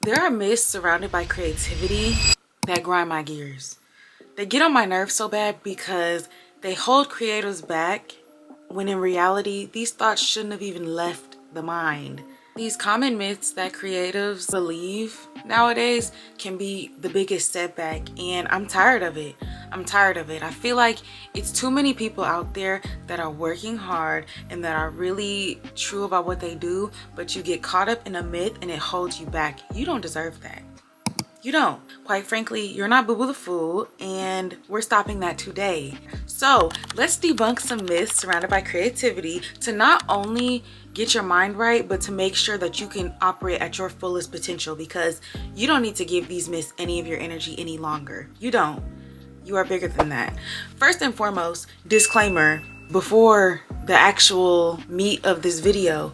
There are myths surrounded by creativity that grind my gears. They get on my nerves so bad because they hold creators back when in reality, these thoughts shouldn't have even left the mind. These common myths that creatives believe nowadays can be the biggest setback, and I'm tired of it. I'm tired of it. I feel like it's too many people out there that are working hard and that are really true about what they do, but you get caught up in a myth and it holds you back. You don't deserve that. You don't. Quite frankly, you're not Boo Boo the Fool, and we're stopping that today. So let's debunk some myths surrounded by creativity to not only get your mind right, but to make sure that you can operate at your fullest potential, because you don't need to give these myths any of your energy any longer. You don't. You are bigger than that. First and foremost, disclaimer before the actual meat of this video.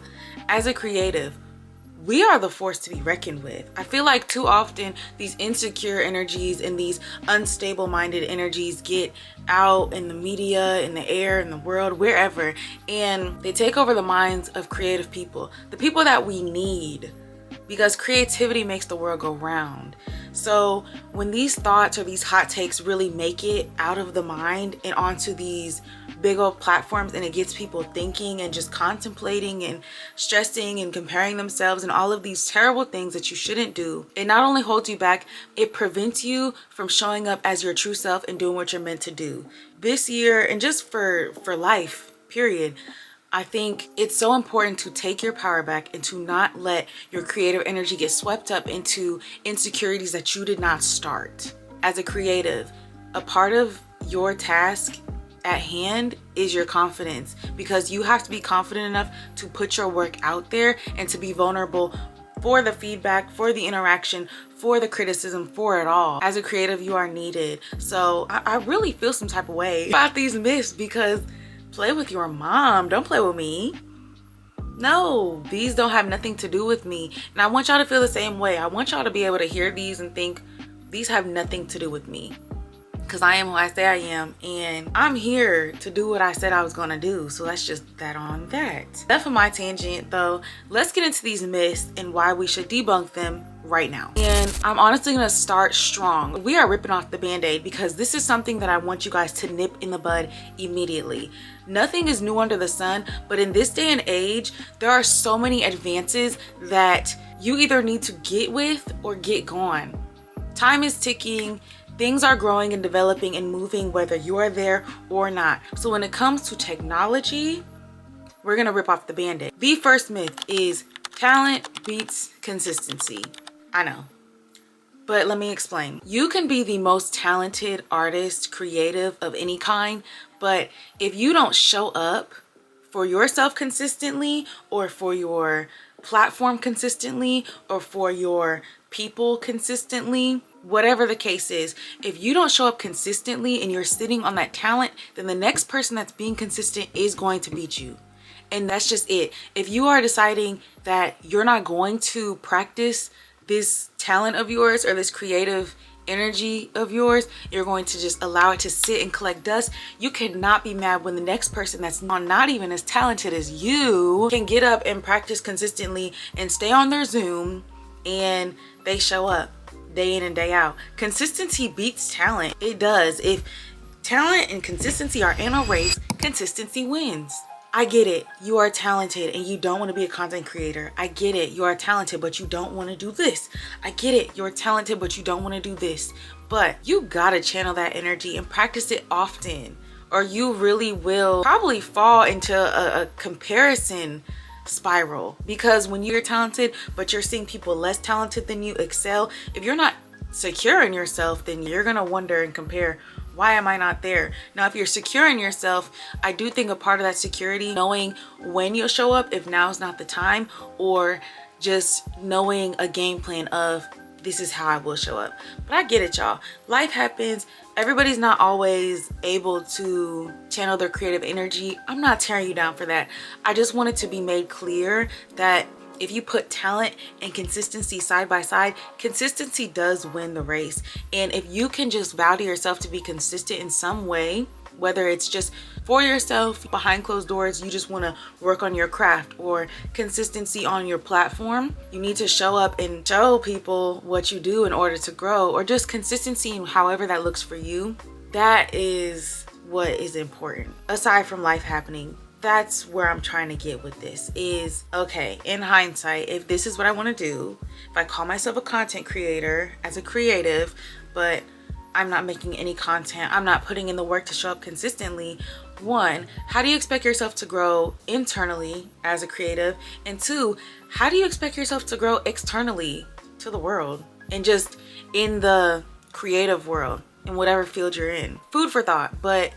As a creative, we are the force to be reckoned with. I feel like too often these insecure energies and these unstable minded energies get out in the media, in the air, in the world, wherever, and they take over the minds of creative people, the people that we need, because creativity makes the world go round. So when these thoughts or these hot takes really make it out of the mind and onto these big old platforms, and it gets people thinking and just contemplating and stressing and comparing themselves and all of these terrible things that you shouldn't do, it not only holds you back, it prevents you from showing up as your true self and doing what you're meant to do. This year, and just for life, period, I think it's so important to take your power back and to not let your creative energy get swept up into insecurities that you did not start. As a creative, a part of your task at hand is your confidence, because you have to be confident enough to put your work out there and to be vulnerable for the feedback, for the interaction, for the criticism, for it all. As a creative, you are needed. So I really feel some type of way about these myths, because play with your mom, don't play with me. No, these don't have nothing to do with me. And I want y'all to feel the same way. I want y'all to be able to hear these and think, these have nothing to do with me, because I am who I say I am, and I'm here to do what I said I was gonna do. So that's just that on that. Enough of my tangent though. Let's get into these myths and why we should debunk them right now. And I'm honestly gonna start strong. We are ripping off the band-aid, because this is something that I want you guys to nip in the bud immediately. Nothing is new under the sun, but in this day and age, there are so many advances that you either need to get with or get gone. Time is ticking. Things are growing and developing and moving whether you are there or not. So when it comes to technology, we're gonna rip off the band-aid. The first myth is talent beats consistency. I know, but let me explain. You can be the most talented artist, creative of any kind, but if you don't show up for yourself consistently, or for your platform consistently, or for your people consistently, whatever the case is, if you don't show up consistently and you're sitting on that talent, then the next person that's being consistent is going to beat you. And that's just it. If you are deciding that you're not going to practice this talent of yours or this creative energy of yours, you're going to just allow it to sit and collect dust, you cannot be mad when the next person that's not even as talented as you can get up and practice consistently and stay on their Zoom and they show up day in and day out. Consistency beats talent. It does. If talent and consistency are in a race, consistency wins. I get it. You are talented and you don't want to be a content creator. I get it. You are talented, but you don't want to do this. I get it. You're talented, but you don't want to do this. But you gotta channel that energy and practice it often, or you really will probably fall into a comparison spiral. Because when you're talented, but you're seeing people less talented than you excel, if you're not secure in yourself, then you're gonna wonder and compare, why am I not there? Now, if you're secure in yourself, I do think a part of that security, knowing when you'll show up, if now's not the time, or just knowing a game plan of, this is how I will show up. But I get it, y'all. Life happens. Everybody's not always able to channel their creative energy. I'm not tearing you down for that. I just want it to be made clear that if you put talent and consistency side by side, consistency does win the race. And if you can just vow to yourself to be consistent in some way, whether it's just for yourself, behind closed doors, you just want to work on your craft, or consistency on your platform. You need to show up and show people what you do in order to grow, or just consistency in however that looks for you. That is what is important. Aside from life happening, that's where I'm trying to get with this is, okay, in hindsight, if this is what I want to do, if I call myself a content creator as a creative, but I'm not making any content, I'm not putting in the work to show up consistently, one, how do you expect yourself to grow internally as a creative? And two, how do you expect yourself to grow externally to the world and just in the creative world, in whatever field you're in? Food for thought, but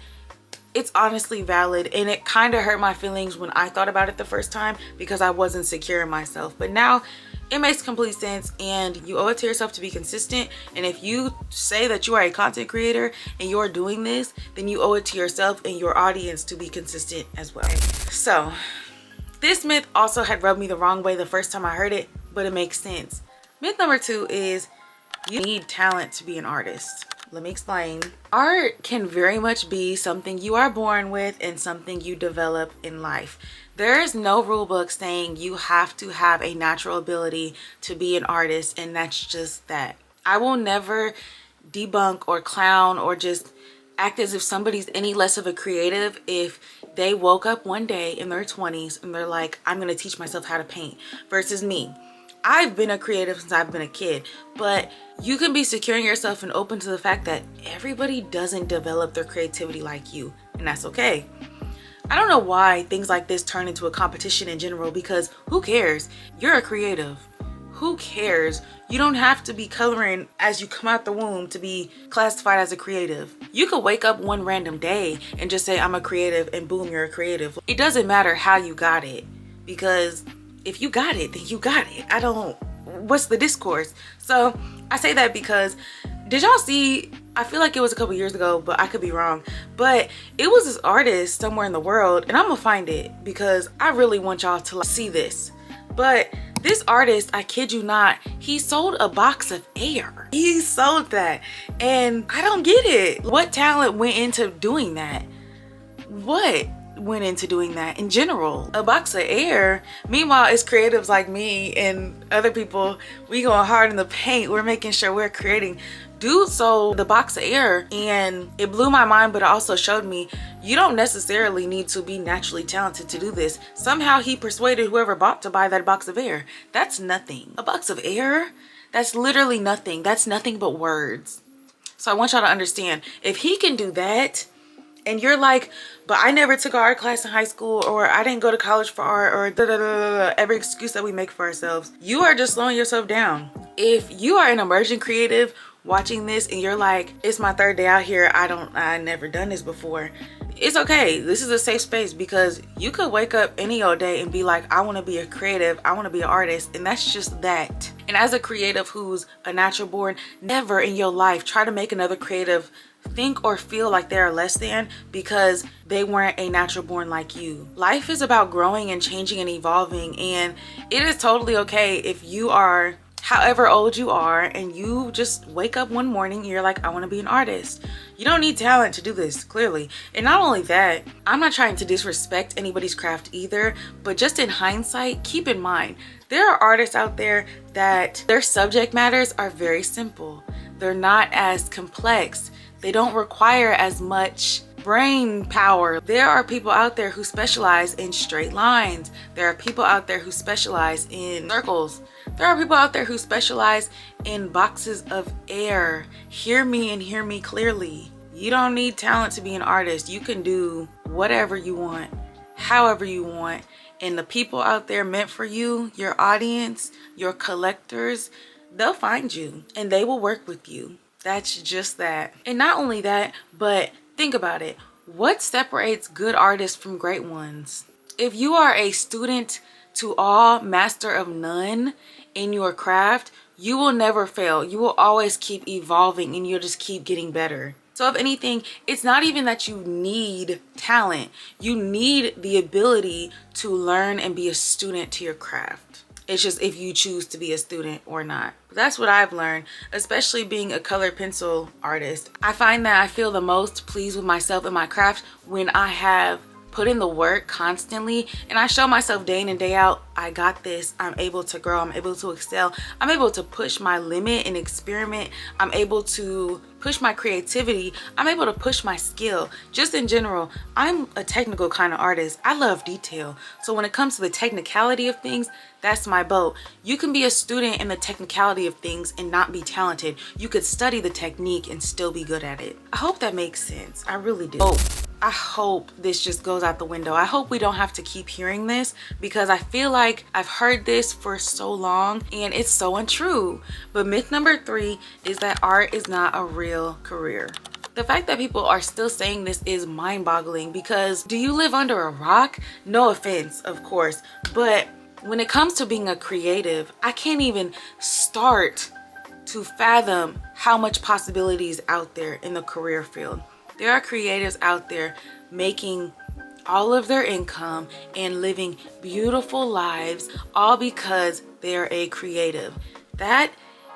it's honestly valid, and it kind of hurt my feelings when I thought about it the first time because I wasn't secure in myself. But now it makes complete sense, and you owe it to yourself to be consistent. And if you say that you are a content creator and you're doing this, then you owe it to yourself and your audience to be consistent as well. So this myth also had rubbed me the wrong way the first time I heard it, but it makes sense. Myth number 2 is you need talent to be an artist. Let me explain. Art can very much be something you are born with and something you develop in life. There is no rule book saying you have to have a natural ability to be an artist, and that's just that. I will never debunk or clown or just act as if somebody's any less of a creative if they woke up one day in their 20s and they're like, I'm gonna teach myself how to paint, versus me. I've been a creative since I've been a kid, but you can be securing yourself and open to the fact that everybody doesn't develop their creativity like you, and that's okay. I don't know why things like this turn into a competition in general, because who cares? You're a creative. Who cares? You don't have to be coloring as you come out the womb to be classified as a creative. You could wake up one random day and just say, I'm a creative, and boom, you're a creative. It doesn't matter how you got it, because if you got it, then you got it. What's the discourse? So I say that because, did y'all see, I feel like it was a couple years ago, but I could be wrong, but it was this artist somewhere in the world, and I'm gonna find it because I really want y'all to see this. But this artist, I kid you not, he sold a box of air. He sold that, and I don't get it. What talent went into doing that? What went into doing that in general? A box of air. Meanwhile, it's creatives like me and other people, we going hard in the paint, we're making sure we're creating. Dude sold the box of air, and it blew my mind, but it also showed me you don't necessarily need to be naturally talented to do this. Somehow he persuaded whoever bought to buy that box of air. That's nothing. A box of air? That's literally nothing. That's nothing but words. So I want y'all to understand, if he can do that, and you're like, but I never took an art class in high school, or I didn't go to college for art, or every excuse that we make for ourselves, you are just slowing yourself down. If you are an emerging creative watching this and you're like, it's my third day out here, I never done this before, it's okay. This is a safe space, because you could wake up any old day and be like, I want to be a creative, I want to be an artist, and that's just that. And as a creative who's a natural born, never in your life try to make another creative think or feel like they're less than because they weren't a natural born like you. Life is about growing and changing and evolving, and it is totally okay if you are however old you are and you just wake up one morning and you're like, I want to be an artist. You don't need talent to do this, clearly. And not only that, I'm not trying to disrespect anybody's craft either, but just in hindsight, keep in mind, there are artists out there that their subject matters are very simple. They're not as complex. They don't require as much brain power. There are people out there who specialize in straight lines. There are people out there who specialize in circles. There are people out there who specialize in boxes of air. Hear me and hear me clearly. You don't need talent to be an artist. You can do whatever you want, however you want. And the people out there meant for you, your audience, your collectors, they'll find you and they will work with you. That's just that. And not only that, but think about it. What separates good artists from great ones? If you are a student to all, master of none in your craft, you will never fail. You will always keep evolving and you'll just keep getting better. So if anything, it's not even that you need talent. You need the ability to learn and be a student to your craft. It's just if you choose to be a student or not. But that's what I've learned, especially being a colored pencil artist. I find that I feel the most pleased with myself and my craft when I have put in the work constantly and I show myself day in and day out, I got this, I'm able to grow, I'm able to excel, I'm able to push my limit and experiment, I'm able to push my creativity, I'm able to push my skill. Just in general, I'm a technical kind of artist. I love detail. So when it comes to the technicality of things, that's my boat. You can be a student in the technicality of things and not be talented. You could study the technique and still be good at it. I hope that makes sense. I really do. I hope this just goes out the window. I hope we don't have to keep hearing this, because I feel like I've heard this for so long and it's so untrue. But myth number 3 is that art is not a real career. The fact that people are still saying this is mind-boggling, because do you live under a rock? No offense, of course, but when it comes to being a creative, I can't even start to fathom how much possibilities out there in the career field. There are creatives out there making all of their income and living beautiful lives, all because they're a creative. That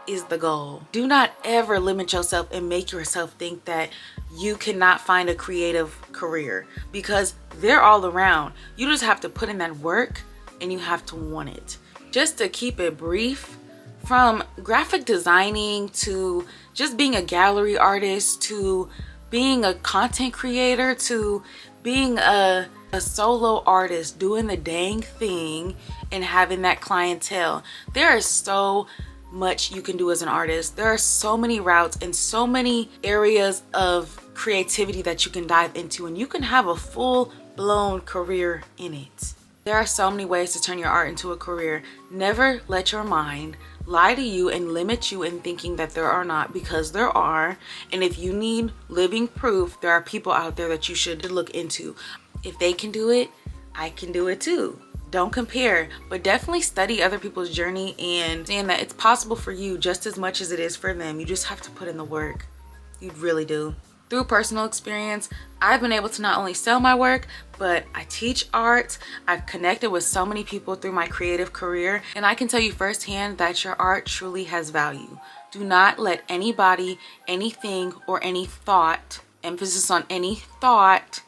is the goal. Do not ever limit yourself and make yourself think that you cannot find a creative career, because they're all around. You just have to put in that work and you have to want it. Just to keep it brief, from graphic designing to just being a gallery artist to being a content creator to being a solo artist doing the dang thing and having that clientele, there is so much you can do as an artist. There are so many routes and so many areas of creativity that you can dive into, and you can have a full-blown career in it. There are so many ways to turn your art into a career. Never let your mind lie to you and limit you in thinking that there are not, because there are. And if you need living proof, there are people out there that you should look into. If they can do it, I can do it too. Don't compare, but definitely study other people's journey and understand that it's possible for you just as much as it is for them. You just have to put in the work. You really do. Through personal experience, I've been able to not only sell my work, but I teach art. I've connected with so many people through my creative career, and I can tell you firsthand that your art truly has value. Do not let anybody, anything, or any thought, emphasis on any thought,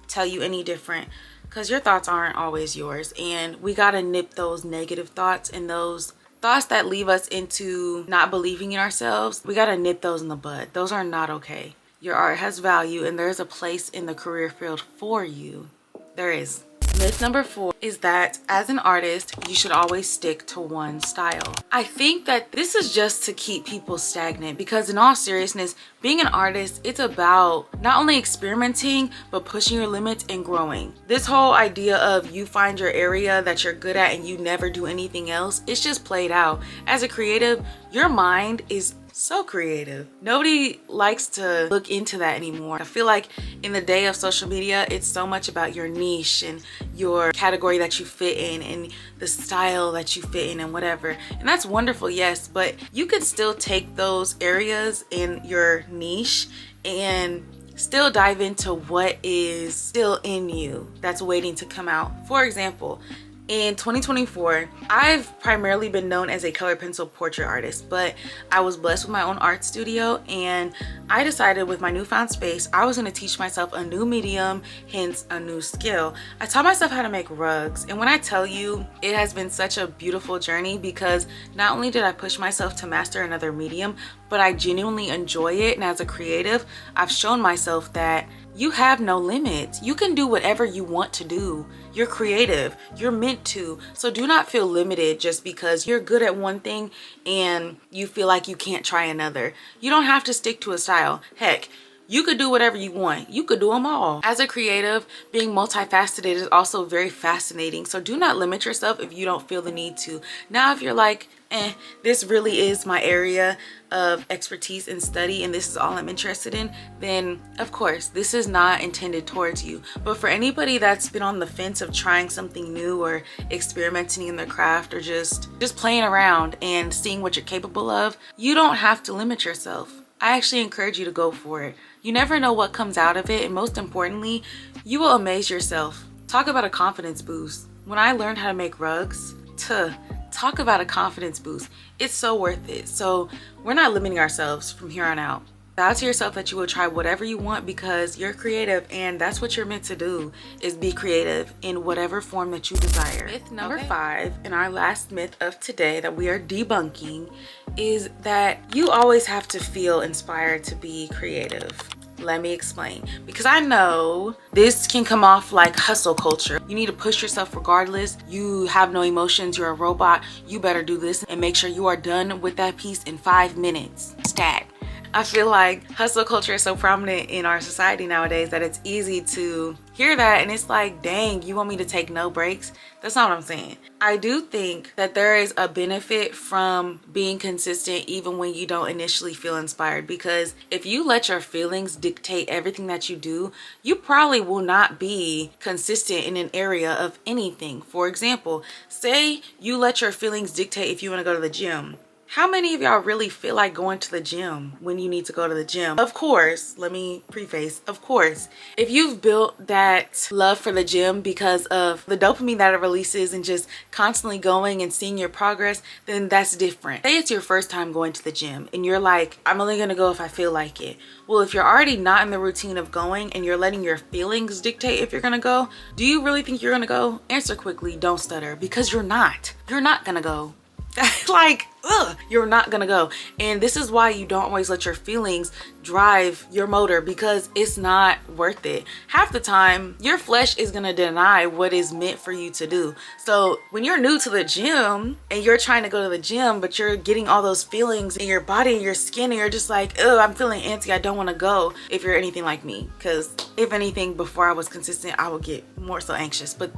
tell you any different, because your thoughts aren't always yours. And we gotta nip those negative thoughts and those thoughts that leave us into not believing in ourselves. We gotta nip those in the bud. Those are not okay. Your art has value, and there's a place in the career field for you. There is. Myth number 4 is that as an artist, you should always stick to one style. I think that this is just to keep people stagnant, because in all seriousness, being an artist, it's about not only experimenting, but pushing your limits and growing. This whole idea of you find your area that you're good at and you never do anything else, it's just played out. As a creative, your mind is so creative. Nobody likes to look into that anymore. I feel like in the day of social media, it's so much about your niche and your category that you fit in and the style that you fit in and whatever. And that's wonderful, yes, but you could still take those areas in your niche and still dive into what is still in you that's waiting to come out. For example, in 2024, I've primarily been known as a color pencil portrait artist, but I was blessed with my own art studio, and I decided with my newfound space, I was going to teach myself a new medium, hence a new skill. I taught myself how to make rugs, and when I tell you, it has been such a beautiful journey, because not only did I push myself to master another medium, but I genuinely enjoy it. And as a creative, I've shown myself that you have no limits. You can do whatever you want to do. You're creative. You're meant to. So do not feel limited just because you're good at one thing and you feel like you can't try another. You don't have to stick to a style. Heck, you could do whatever you want. You could do them all. As a creative, being multifaceted is also very fascinating. So do not limit yourself if you don't feel the need to. Now, if you're like, this really is my area of expertise and study and this is all I'm interested in, then of course this is not intended towards you. But for anybody that's been on the fence of trying something new or experimenting in their craft or just playing around and seeing what you're capable of, you don't have to limit yourself. I actually encourage you to go for it. You never know what comes out of it, and most importantly, you will amaze yourself. Talk about a confidence boost. When I learned how to make rugs, Talk about a confidence boost. It's so worth it. So we're not limiting ourselves from here on out. Vow to yourself that you will try whatever you want because you're creative, and that's what you're meant to do, is be creative in whatever form that you desire. Myth number 5, and our last myth of today that we are debunking, is that you always have to feel inspired to be creative. Let me explain, because I know this can come off like hustle culture. You need to push yourself regardless. You have no emotions, you're a robot. You better do this and make sure you are done with that piece in 5 minutes. Stat. I feel like hustle culture is so prominent in our society nowadays that it's easy to hear that and it's like, dang, you want me to take no breaks? That's not what I'm saying. I do think that there is a benefit from being consistent even when you don't initially feel inspired, because if you let your feelings dictate everything that you do, you probably will not be consistent in an area of anything. For example, say you let your feelings dictate if you want to go to the gym. How many of y'all really feel like going to the gym when you need to go to the gym? Of course, let me preface, of course, if you've built that love for the gym because of the dopamine that it releases and just constantly going and seeing your progress, then that's different. Say it's your first time going to the gym and you're like, I'm only gonna go if I feel like it. Well, if you're already not in the routine of going and you're letting your feelings dictate if you're gonna go, do you really think you're gonna go? Answer quickly, don't stutter, because you're not. You're not gonna go. Like, you're not gonna go. And this is why you don't always let your feelings drive your motor, because it's not worth it. Half the time your flesh is gonna deny what is meant for you to do. So when you're new to the gym and you're trying to go to the gym, but you're getting all those feelings in your body and your skin, and you're just like, oh, I'm feeling antsy, I don't want to go. If you're anything like me, because if anything, before I was consistent, I would get more so anxious, but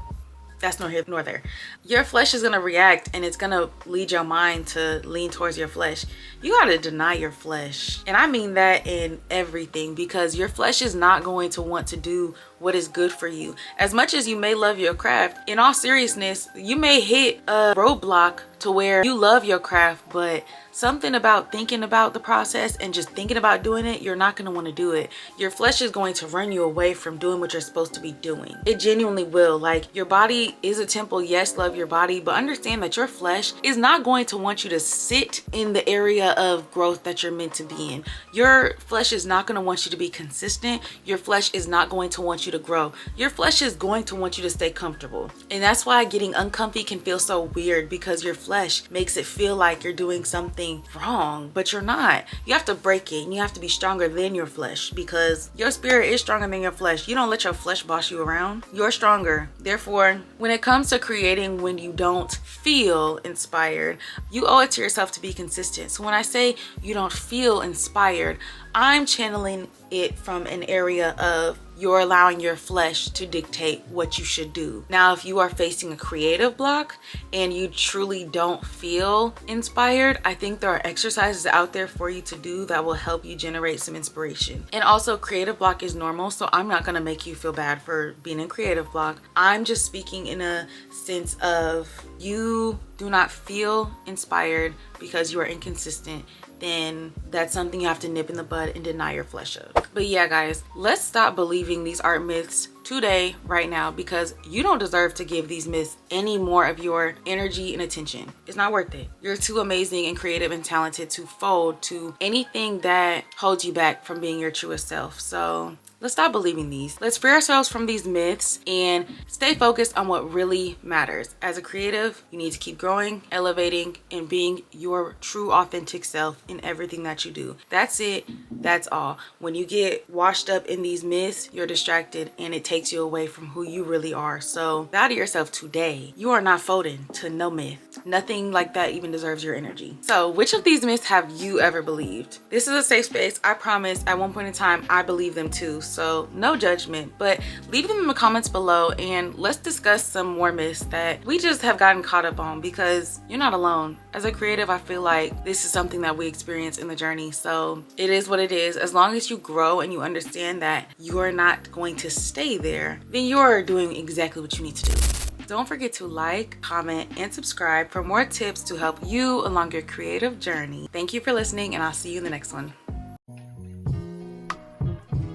that's nor here nor there. Your flesh is gonna react and it's gonna lead your mind to lean towards your flesh. You gotta deny your flesh. And I mean that in everything, because your flesh is not going to want to do what is good for you. As much as you may love your craft, in all seriousness, you may hit a roadblock to where you love your craft, but something about thinking about the process and just thinking about doing it, you're not going to want to do it. Your flesh is going to run you away from doing what you're supposed to be doing. It genuinely will. Like, your body is a temple. Yes, love your body, but understand that your flesh is not going to want you to sit in the area of growth that you're meant to be in. Your flesh is not going to want you to be consistent. Your flesh is not going to want you to grow. Your flesh is going to want you to stay comfortable. And that's why getting uncomfy can feel so weird, because your flesh makes it feel like you're doing something wrong, but you're not. You have to break it, and you have to be stronger than your flesh, because your spirit is stronger than your flesh. You don't let your flesh boss you around. You're stronger. Therefore, when it comes to creating when you don't feel inspired, you owe it to yourself to be consistent. So when I say you don't feel inspired, I'm channeling it from an area of you're allowing your flesh to dictate what you should do. Now, if you are facing a creative block and you truly don't feel inspired, I think there are exercises out there for you to do that will help you generate some inspiration. And also, creative block is normal, so I'm not gonna make you feel bad for being in creative block. I'm just speaking in a sense of you do not feel inspired because you are inconsistent, then that's something you have to nip in the bud and deny your flesh of. But yeah, guys, let's stop believing these art myths today, right now, because you don't deserve to give these myths any more of your energy and attention. It's not worth it. You're too amazing and creative and talented to fold to anything that holds you back from being your truest self. So let's stop believing these. Let's free ourselves from these myths and stay focused on what really matters. As a creative, you need to keep growing, elevating, and being your true authentic self in everything that you do. That's it. That's all. When you get washed up in these myths, you're distracted and it takes you away from who you really are. So vow to yourself today, you are not folding to no myth. Nothing like that even deserves your energy. So which of these myths have you ever believed? This is a safe space. I promise at one point in time, I believe them too. So no judgment, but leave them in the comments below and let's discuss some more myths that we just have gotten caught up on, because you're not alone. As a creative, I feel like this is something that we experience in the journey. So it is what it is. As long as you grow and you understand that you're not going to stay there, then you're doing exactly what you need to do. Don't forget to like, comment, and subscribe for more tips to help you along your creative journey. Thank you for listening, and I'll see you in the next one.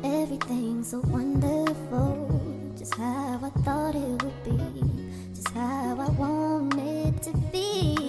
Everything's so wonderful, just how I thought it would be, just how I want it to be.